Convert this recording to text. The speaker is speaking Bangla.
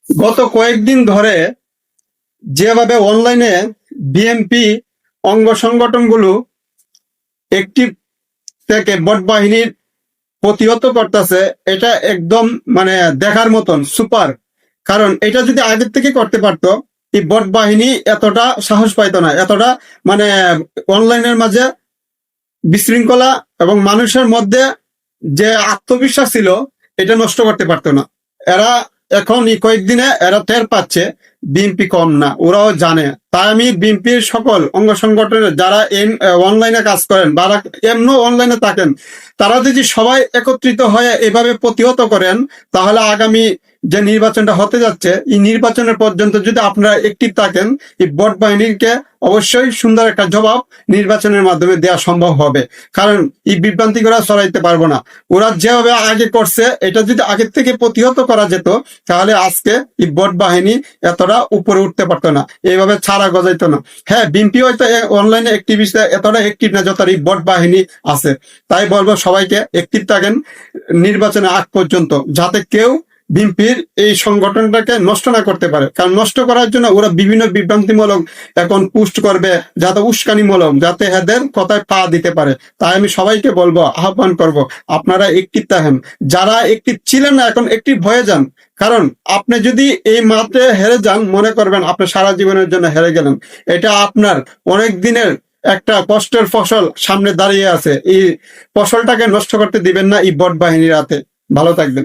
গত কয়েকদিন ধরে যেভাবে অনলাইনে বিএনপি অঙ্গ সংগঠনগুলো একটি থেকে বট বাহিনীর প্রতিহত করতেছে, এটা একদম মানে দেখার মতন সুপার। কারণ এটা যদি আগের থেকে করতে পারতো, এই বট বাহিনী এতটা সাহস পাইতো না, এতটা মানে অনলাইনের মাঝে বিশৃঙ্খলা এবং মানুষের মধ্যে যে আত্মবিশ্বাস ছিল এটা নষ্ট করতে পারতো না। এরা এখন এই কয়েকদিনে এরা টের পাচ্ছে বিএনপি কম না, ওরাও জানে। তাই আমি বিএনপির সকল অঙ্গ সংগঠনের যারা অনলাইনে কাজ করেন বা এমনও অনলাইনে থাকেন, তারা যদি সবাই একত্রিত হয়ে এভাবে প্রতিহত করেন, তাহলে আগামী যে নির্বাচনটা হতে যাচ্ছে, এই নির্বাচনের পর্যন্ত যদি আপনারা একটিভ থাকেন, এই বট বাহিনীকে অবশ্যই সুন্দর একটা জবাব নির্বাচনের মাধ্যমে দেওয়া সম্ভব হবে। কারণ এই বিভ্রান্তি করা ছড়াইতে পারবো না। ওরা যেভাবে আগে করছে, এটা যদি আগের থেকে প্রতিহত করা যেত, তাহলে আজকে এই বট বাহিনী এতটা উপরে উঠতে পারতো না, এইভাবে ছাড়া গজাইতো না। হ্যাঁ, বিএনপি হয়তো অনলাইনে অ্যাক্টিভিস্ট এতটা অ্যাক্টিভ না যত এই বট বাহিনী আছে। তাই বলবো সবাইকে অ্যাক্টিভ থাকেন নির্বাচনের আগ পর্যন্ত, যাতে কেউ বিএনপির এই সংগঠনটাকে নষ্ট না করতে পারে। কারণ নষ্ট করার জন্য ওরা বিভিন্ন বিভ্রান্তিমূলক এখন পোস্ট করবে, যাতে উস্কানিমূলক, যাতে এদের কথায় পা দিতে পারে। তাই আমি সবাইকে বলবো, আহ্বান করব, আপনারা একটিভ থাকেন। যারা একটিভ ছিলেন না, এখন একটিভ হয়ে যান। কারণ আপনি যদি এই মাঠে হেরে যান, মনে করবেন আপনি সারা জীবনের জন্য হেরে গেলেন। এটা আপনার অনেক দিনের একটা কষ্টের ফসল সামনে দাঁড়িয়ে আছে। এই ফসলটাকে নষ্ট করতে দিবেন না এই বট বাহিনীর হাতে। ভালো থাকবেন।